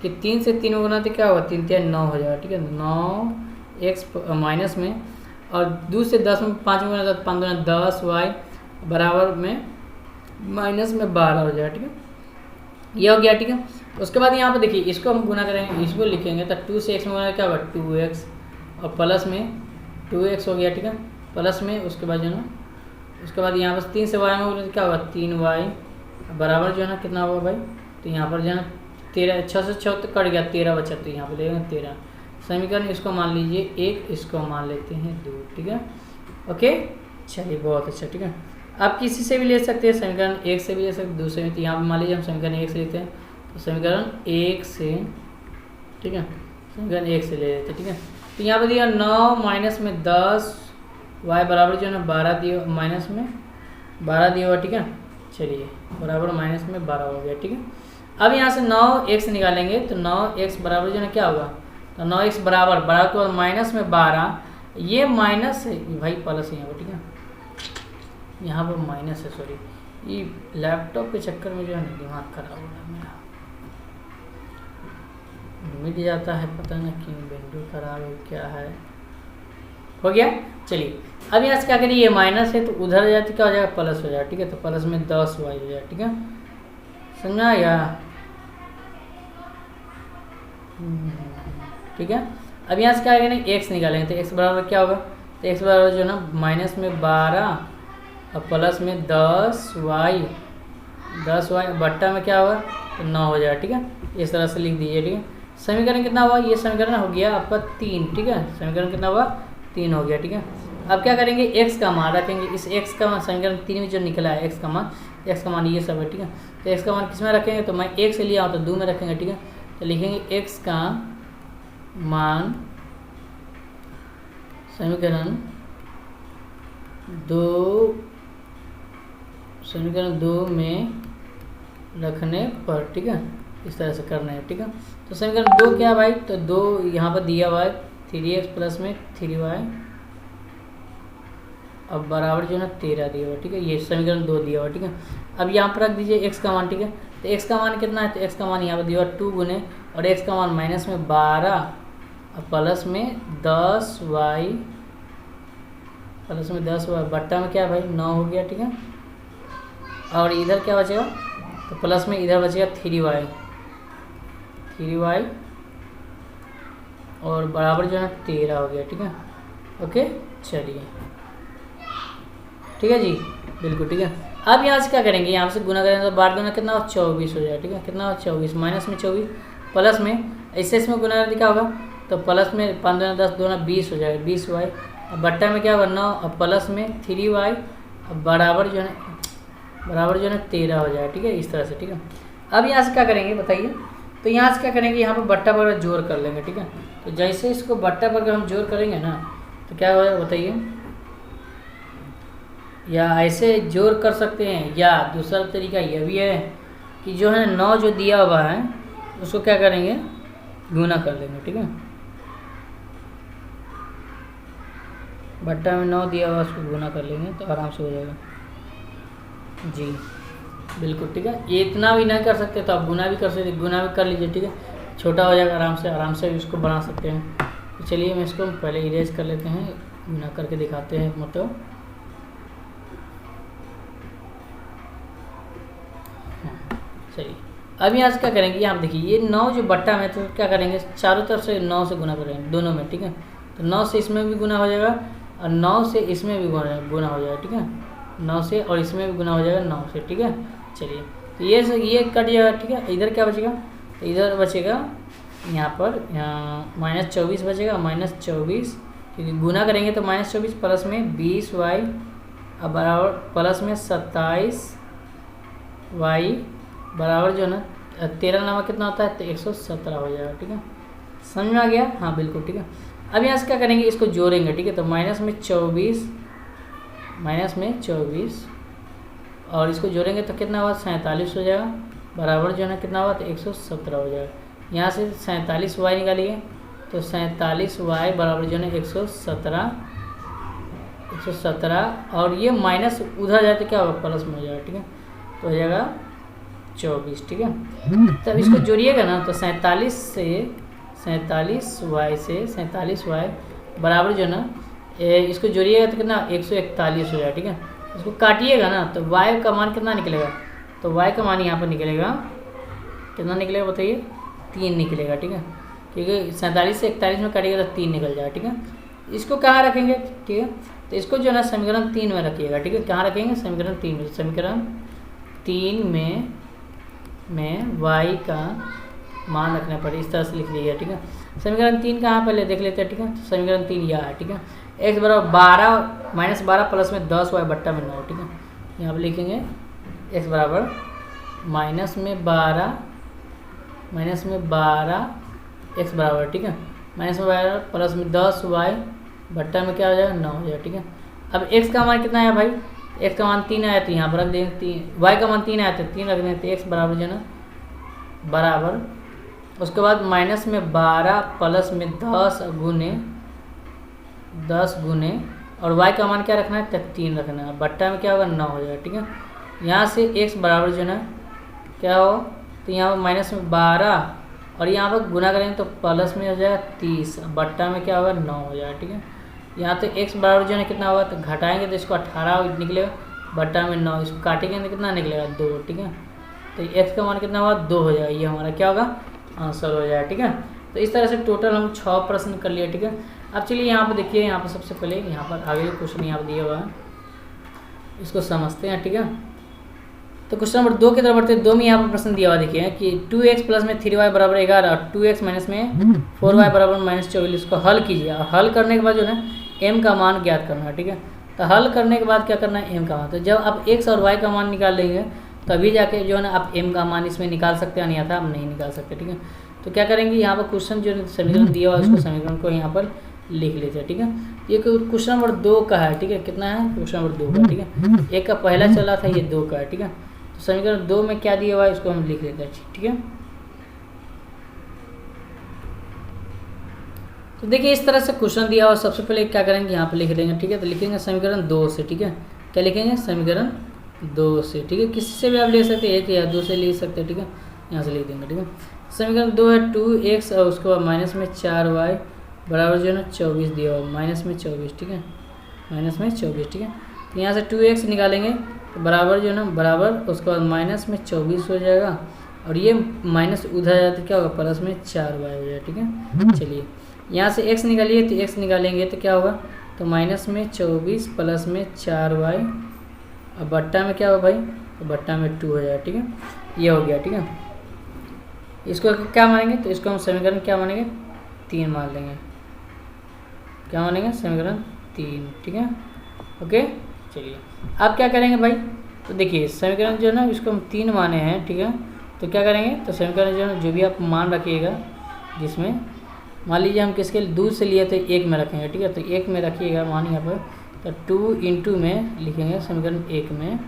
कि 3 से 3 गुना तो क्या होगा 3 3 9 हो जाएगा, ठीक है, 9x माइनस में और 2 से 10 में 5 में गुना तो 5 गुना 10 y बराबर में माइनस में 12 हो जाएगा, ठीक है, ये हो गया, ठीक है। उसके बाद यहाँ पर देखिए इसको हम गुना करेंगे, इसको लिखेंगे तो 2 से x में गुना क्या होगा 2x और प्लस में 2x हो गया, ठीक है, प्लस में उसके बाद जो है ना, उसके बाद यहाँ पर 3 से y में बोले क्या होगा 3y बराबर जो है ना कितना होगा भाई, तो यहाँ पर जो है ना 13, 6 से 6 तो कट गया 13 बचा, तो यहाँ पर लेंगे 13 समीकरण, इसको मान लीजिए 1, इसको मान लेते हैं 2, ठीक है, ओके। चलिए बहुत अच्छा, ठीक है, आप किसी से भी ले सकते हैं, समीकरण 1 से भी ले सकते हैं, 2 से भी, तो यहाँ पर मान लीजिए हम समीकरण 1 से लेते हैं, तो समीकरण 1 से, ठीक है, समीकरण 1 से ले लेते हैं, ठीक है, तो यहाँ पर दिया 9 माइनस में 10 y बराबर जो है ना 12 दिया, माइनस में 12 दिया हुआ, ठीक है, चलिए बराबर माइनस में 12 हो गया, ठीक है। अब यहाँ से 9x निकालेंगे तो 9x बराबर जो है क्या होगा, तो 9x बराबर के बाद माइनस में 12, ये माइनस है भाई प्लस है यहाँ पर, ठीक है, यहाँ पर माइनस है, सॉरी ये लैपटॉप के चक्कर में जो है दिमाग खराब हो रहा है मेरा, मिट जाता है पता नहीं क्यों, विंडो खराब है क्या है, हो गया। चलिए अब यहाँ से क्या करिए, ये माइनस है तो उधर जाती क्या हो जाएगा प्लस हो जाएगा, ठीक है, तो प्लस में 10y हो जाएगा, ठीक है, समझा या, ठीक है। अब यहाँ से क्या करेंगे x निकालेंगे, तो x बराबर क्या होगा, तो x बराबर जो है ना माइनस में 12 और प्लस में 10y बट्टा में क्या होगा तो 9 हो जाएगा, ठीक है, इस तरह से लिख दीजिए, ठीक है। समीकरण कितना हुआ, ये समीकरण हो गया आपका 3, ठीक है, समीकरण कितना हुआ 3 हो गया, ठीक है। अब क्या करेंगे x का मान रखेंगे, इस x का मान समीकरण 3 में जो निकला है x का मान ये सब है, ठीक है, तो x का मान किस में रखेंगे, तो मैं 1 से लिया हूँ तो 2 में रखेंगे, ठीक है, तो लिखेंगे x का मान समीकरण दो समीकरण 2 में रखने पर, ठीक है, इस तरह से करना है, ठीक है। तो समीकरण 2 क्या है भाई, तो 2 यहाँ पर दिया हुआ है 3x प्लस में 3y अब बराबर जो है ना 13 दिया हुआ, ठीक है। ये समीकरण 2 दिया हुआ, ठीक है। अब यहाँ पर रख दीजिए x का मान, ठीक है। तो x का मान कितना है, तो x का मान यहाँ पर दिया हुआ 2 गुने और x का मान माइनस में 12 और प्लस में 10y, प्लस में 10y बट्टा में क्या भाई 9 हो गया, ठीक है। और इधर क्या बचेगा, तो प्लस में इधर बचेगा 3y और बराबर जो है 13 हो गया, ठीक है। ओके चलिए, ठीक है जी, बिल्कुल ठीक है। अब यहाँ से क्या करेंगे, यहाँ से गुना करेंगे तो 12 दूना कितना हो 24 हो जाएगा, ठीक है। कितना हो 24 माइनस में 24 प्लस में ऐसे इसमें गुना करके क्या होगा, तो प्लस में 5 दूना 10 दूना 20 हो जाएगा 20y अब बट्टा में क्या होगा 9 और प्लस में 3y अब बराबर जो है 13 हो जाएगा, ठीक है, इस तरह से, ठीक है। अब यहाँ से क्या करेंगे बताइए, तो यहाँ से क्या करेंगे, यहाँ पर बट्टा पर जोड़ कर लेंगे, ठीक है। तो जैसे इसको बट्टा पर हम जोड़ करेंगे ना तो क्या होगा बताइए, या ऐसे जोड़ कर सकते हैं या दूसरा तरीका यह भी है कि जो है 9 जो दिया हुआ है उसको क्या करेंगे गुना कर लेंगे, ठीक है। बट्टा में 9 दिया हुआ उसको गुना कर लेंगे तो आराम से हो जाएगा जी, बिल्कुल ठीक है। ये इतना भी नहीं कर सकते तो आप गुना भी कर सकते, गुना भी कर लीजिए, ठीक है, छोटा हो जाएगा आराम से इसको बना सकते हैं। तो चलिए हम इसको पहले इरेज कर लेते हैं, गुना करके दिखाते हैं मतलब। चलिए अब यहाँ से क्या करेंगे, यहाँ देखिए ये 9 जो बट्टा में, तो क्या करेंगे चारों तरफ से 9 से गुना करेंगे दोनों में, ठीक है। तो 9 से इसमें भी गुना हो जाएगा और 9 से इसमें भी गुना हो जाएगा, ठीक है। 9 से और इसमें भी गुना हो जाएगा 9 से, ठीक है। चलिए तो ये कट जाएगा, ठीक है। इधर क्या बचेगा, तो इधर बचेगा यहाँ पर -24 बचेगा, -24 क्योंकि गुना करेंगे तो -24 प्लस में 20y अब बराबर प्लस में 27y बराबर जो है ना 13 नामा कितना होता है, तो 117 हो जाएगा, ठीक है। समझ में आ गया, हाँ बिल्कुल ठीक है। अब यहाँ से क्या करेंगे, इसको जोड़ेंगे, ठीक है। तो माइनस में 24 और इसको जोड़ेंगे तो कितना हुआ 47 हो जाएगा, बराबर जो है ना कितना हुआ, तो 117 हो जाएगा। यहाँ से 47y निकालिए तो 47y बराबर जो है 117 और ये माइनस उधर जाए तो क्या होगा प्लस में हो जाएगा, ठीक है। तो हो जाएगा 24, ठीक है। तब इसको जोड़िएगा ना तो 47y बराबर जो है ना इसको जोड़िएगा तो कितना 141 हो जाएगा, ठीक है। इसको काटिएगा ना तो y का मान कितना निकलेगा, तो y का मान यहाँ पर निकलेगा कितना निकलेगा बताइए, 3 निकलेगा, ठीक है। क्योंकि 47 से 41 में काटिएगा तो 3 निकल जाएगा, ठीक है। इसको कहाँ रखेंगे, ठीक है, तो इसको जो है ना समीकरण 3 में रखिएगा, ठीक है। कहाँ रखेंगे, समीकरण 3 में। समीकरण 3 में y का मान रखने पर इस तरह से लिख लीजिएगा, ठीक है। समीकरण 3 कहाँ पहले देख लेते हैं, ठीक है। तो समीकरण 3 यह है, ठीक है। x बराबर 12 प्लस में 10y बट्टा में 9, ठीक है। यहाँ पर लिखेंगे x बराबर माइनस में 12 x बराबर, ठीक है, -12 प्लस में 10y बट्टा में क्या हो जाएगा 9 हो जाएगा, ठीक है। अब x का मान कितना है भाई, x का मान 3 आया तो यहाँ पर रख देंगे 3, y का मान 3 आया तो 3 रख देंगे, तो x बराबर जो है ना बराबर उसके बाद माइनस में 12 प्लस में 10 गुने और y का मान क्या रखना है, तो 3 रखना है, बट्टा में क्या होगा 9 हो जाएगा, ठीक है। यहाँ से x बराबर जो है ना क्या हो, तो यहाँ पर माइनस में 12 और यहाँ पर गुना करेंगे तो प्लस में हो जाएगा 30, बट्टा में क्या होगा 9 हो जाएगा, ठीक है। यहाँ तो x बराबर जो है ना कितना होगा, तो घटाएंगे तो इसको 18 निकलेगा, बट्टा में 9, इसको काटेंगे तो कितना निकलेगा 2, ठीक है। तो x का मान कितना होगा 2 हो जाएगा, ये हमारा क्या होगा आंसर हो जाएगा, ठीक है। तो इस तरह से टोटल हम 6 प्रश्न कर लिए, ठीक है। अब चलिए यहाँ पर देखिए, यहाँ पर सबसे पहले यहाँ पर आगे क्वेश्चन यहाँ पर दिया हुआ है, इसको समझते हैं, ठीक है। तो क्वेश्चन नंबर 2 की तरफ बढ़ते हैं। 2 में यहाँ पर प्रश्न दिया हुआ देखिए कि 2x प्लस में 3y बराबर 11 और 2x माइनस में 4y बराबर -24, इसको हल कीजिए और हल करने के बाद जो है m का मान ज्ञात करना है, ठीक है। तो हल करने के बाद क्या करना है, m का मान, तो जब आप x और y का मान निकाल लेंगे तभी जाके जो है ना आप m का मान इसमें निकाल सकते हैं, नहीं आता आप नहीं निकाल सकते, ठीक है। तो क्या करेंगे, यहाँ पर क्वेश्चन जो समीकरण दिया हुआ है उसको समीकरण को यहाँ पर लिख लेते हैं, ठीक है। ये क्वेश्चन नंबर 2 का है, ठीक है। कितना है? क्वेश्चन नंबर 2 का, ठीक है। एक का पहला चला था, ये 2 का है, ठीक है। तो समीकरण 2 में क्या दिया हुआ है इसको हम लिख लेते हैं, ठीक है। तो देखिए इस तरह से क्वेश्चन दिया हुआ, सबसे पहले क्या करेंगे यहाँ पे लिख देंगे, ठीक है। तो लिखेंगे समीकरण 2 से, ठीक है। क्या लिखेंगे? समीकरण 2 से, ठीक है। किसी से भी आप ले सकते हैं, 1 या 2 से ले सकते हैं, ठीक है। यहाँ से लिख देंगे, ठीक है। समीकरण 2 है 2x और उसके बाद माइनस में 4y बराबर जो है ना 24 दिया हुआ, माइनस में 24, ठीक है। माइनस में 24, ठीक है। तो यहाँ से 2x निकालेंगे तो बराबर जो है ना बराबर उसके बाद माइनस में 24 हो जाएगा, और ये माइनस उधर जाए तो क्या होगा? प्लस में 4y हो जाएगा, ठीक है। चलिए यहाँ से x निकालिए, तो x निकालेंगे तो क्या होगा? तो माइनस में 24 प्लस में 4y और बट्टा में क्या होगा भाई? तो बट्टा में 2 हो जाएगा, ठीक है। ये हो गया, ठीक है। इसको क्या मानेंगे? तो इसको हम समीकरण क्या मानेंगे? 3 मान लेंगे। क्या मानेंगे? समीकरण 3, ठीक है। ओके, चलिए अब क्या करेंगे भाई? तो देखिए समीकरण जो है ना इसको हम 3 माने हैं, ठीक है। तो क्या करेंगे? तो समीकरण जो है ना जो भी आप मान रखिएगा, जिसमें मान लीजिए हम किसके दूर से लिए तो 1 में रखेंगे, ठीक है। तो 1 में रखिएगा मान यहाँ पर, तो 2 इंटू में लिखेंगे, समीकरण 1 में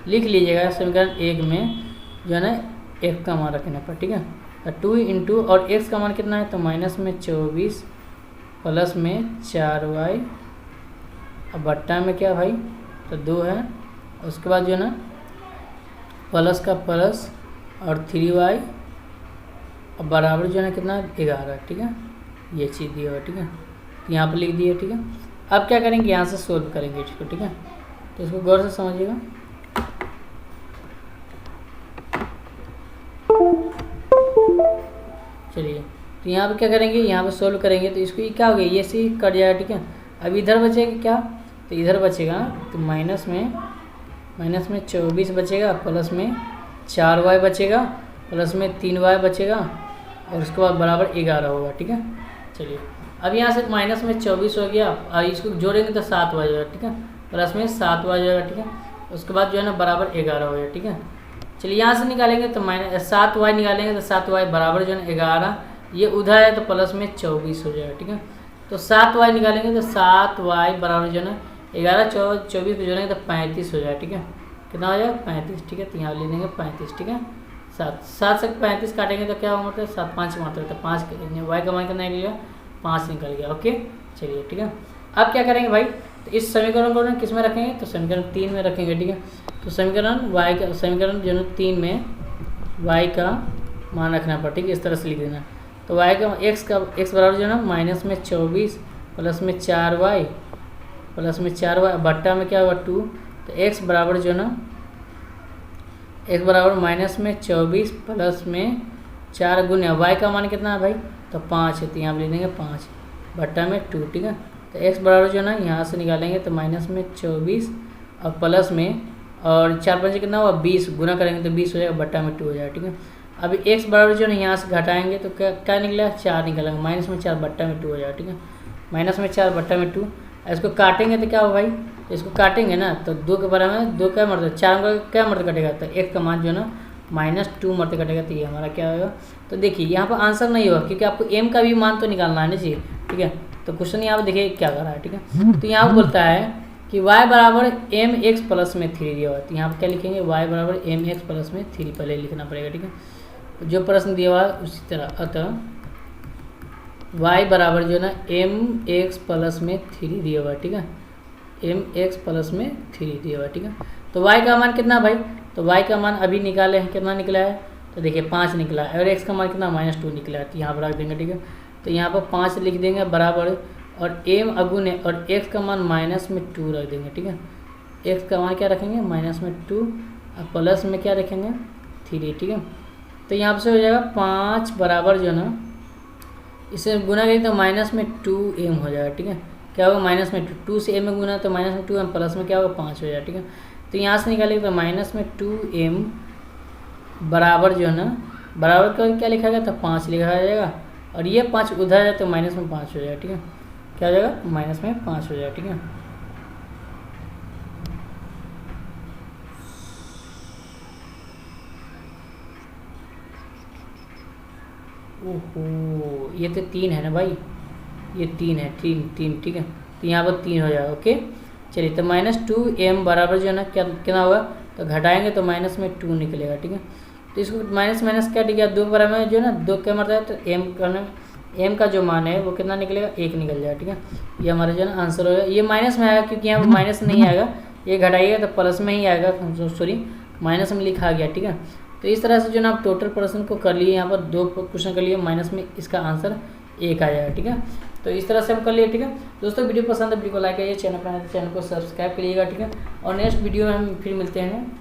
लिख लीजिएगा, समीकरण 1 में जो है ना 1 का मान रखने पर, ठीक है। तो 2 इंटू और x का मान कितना है? तो माइनस में 24 प्लस में 4y अब बट्टा में क्या भाई? तो 2 है। उसके बाद जो है ना प्लस का प्लस और 3y अब बराबर जो है ना कितना? 11, ठीक है। ये चीज़ दिया हुआ, ठीक है। तो यहाँ पर लिख दिए, ठीक है। अब क्या करेंगे? यहाँ से सोल्व करेंगे इसको, ठीक है। तो इसको गौर से समझिएगा। चलिए तो यहाँ पे क्या करेंगे? यहाँ पे सोल्व करेंगे तो इसको क्या हो गया? ये से कट जाएगा, ठीक है। अब इधर बचेगा क्या? तो इधर बचेगा तो माइनस में 24 बचेगा, प्लस में 4y बचेगा, प्लस में 3y बचेगा, और उसके बाद बराबर 11 होगा, ठीक है। चलिए अब यहाँ से माइनस में 24 हो गया, और इसको जोड़ेंगे तो 7y हो जाएगा, ठीक है। प्लस में 7y हो जाएगा, ठीक है। उसके बाद जो है ना बराबर 11 हो जाएगा, ठीक है। चलिए यहाँ से निकालेंगे तो माइनस 7y निकालेंगे तो 7y बराबर जो है ना 11, ये उधर है तो प्लस में 24 हो जाएगा, ठीक है। तो 7y निकालेंगे तो 7y बराबर जो है ना 11 24 को जोड़ेंगे तो 35 हो जाएगा, ठीक है। कितना हो जाएगा? 35, ठीक है। तो यहाँ ले लेंगे 35, ठीक है। 7 से 35 काटेंगे तो क्या होगा? मतलब 7 5 मात्र, तो 5 y का मान कितना निकलेगा? 5 निकल गया, ओके। चलिए ठीक है। अब क्या करेंगे भाई? तो इस समीकरण को किस में रखेंगे? तो समीकरण 3 में रखेंगे, ठीक है। तो समीकरण y का समीकरण जो है 3 में y का मान रखना पड़ा, ठीक है। इस तरह से लिख देना। तो y का x बराबर जो है ना माइनस में 24 प्लस में 4y बट्टा में क्या होगा? 2। तो x बराबर जो है ना x बराबर माइनस में 24 प्लस में 4 गुना y का मान कितना है भाई? तो 5 है, तो यहाँ पर लिख देंगे 5 बट्टा में 2, ठीक है। तो x बराबर जो है ना यहाँ से निकालेंगे तो माइनस में 24 और प्लस में और 4 5 कितना हुआ? 20 गुना करेंगे तो 20 हो जाएगा, बट्टा में 2 हो जाएगा, ठीक है। अभी x बराबर जो है ना यहाँ से घटाएंगे तो क्या निकलेगा? 4 निकलेगा, माइनस में 4 बट्टा में 2 हो जाएगा, ठीक है। माइनस में 4 बट्टा में 2। इसको काटेंगे तो क्या हो भाई? तो इसको काटेंगे ना तो 2 के बराबर में 2 क्या मरते 4 का क्या मरते कटेगा? तो x का मान जो है ना -2 मरते कटेगा, तो ये हमारा क्या होगा? तो देखिए यहाँ पर आंसर नहीं होगा क्योंकि आपको m का भी मान तो निकालना है ना चाहिए, ठीक है। तो क्वेश्चन यहाँ पर देखिए क्या कर रहा है, ठीक है। तो यहाँ पर बोलता है कि y बराबर mx प्लस में 3 दिया हुआ है। तो यहाँ पर क्या लिखेंगे? y बराबर mx प्लस में 3 पहले लिखना पड़ेगा, ठीक है। जो प्रश्न दिया हुआ है उसी तरह, अतः y बराबर जो है ना mx प्लस में 3 दिया हुआ है, ठीक है। mx प्लस में 3 दिया हुआ है, ठीक है। तो y का मान कितना भाई? तो y का मान अभी निकाले हैं, कितना निकला है? तो देखिए 5 निकला है, और x का मान कितना? -2 निकला है। तो यहाँ पर रख देंगे, ठीक है। तो यहाँ पर 5 लिख देंगे बराबर, और m अगुण है और x का मान -2 रख देंगे, ठीक है। x का मान क्या रखेंगे? -2 और प्लस में क्या रखेंगे? 3, ठीक है। तो यहाँ से हो जाएगा 5 बराबर जो ना इसे गुना करें तो -2m हो जाएगा, ठीक है। क्या होगा? -2 से m में गुना तो -2m प्लस में क्या होगा? 5 हो जाएगा, ठीक है। तो यहाँ से निकालेंगे तो -2m बराबर जो है ना बराबर का क्या लिखा गया? तो 5 लिखा जाएगा, और ये 5 उधर जाए तो -5 हो जाएगा, ठीक है। क्या हो जाएगा? -5 हो जाएगा, ठीक है। ओहो, ये तो 3 है ना भाई, ये 3 है, 3 ठीक है, तो यहाँ पर 3 हो जाएगा। ओके चलिए, तो -2m बराबर जो है ना कितना होगा, तो घटाएंगे तो माइनस में 2 निकलेगा। ठीक है, तो इसको माइनस माइनस क्या ठीक है, 2 बराबर में जो है ना 2 क्या मरता है, तो m का जो मान है वो कितना निकलेगा, 1 निकल जाएगा। ठीक है, ये हमारा जो है ना आंसर होगा। ये माइनस में आएगा क्योंकि यहाँ पर माइनस नहीं आएगा, ये घटाइएगा तो प्लस में ही आएगा, सॉरी माइनस में लिखा गया। ठीक है, तो इस तरह से जो ना आप टोटल प्रश्न को कर लिए, यहाँ पर 2 क्वेश्चन कर लिए, माइनस में इसका आंसर 1 आ जाएगा। ठीक है, तो इस तरह से हम कर लिए। ठीक है दोस्तों, वीडियो पसंद है वीडियो को लाइक करिए, चैनल पर चैनल को सब्सक्राइब करिएगा। ठीक है, और नेक्स्ट वीडियो में हम फिर मिलते हैं।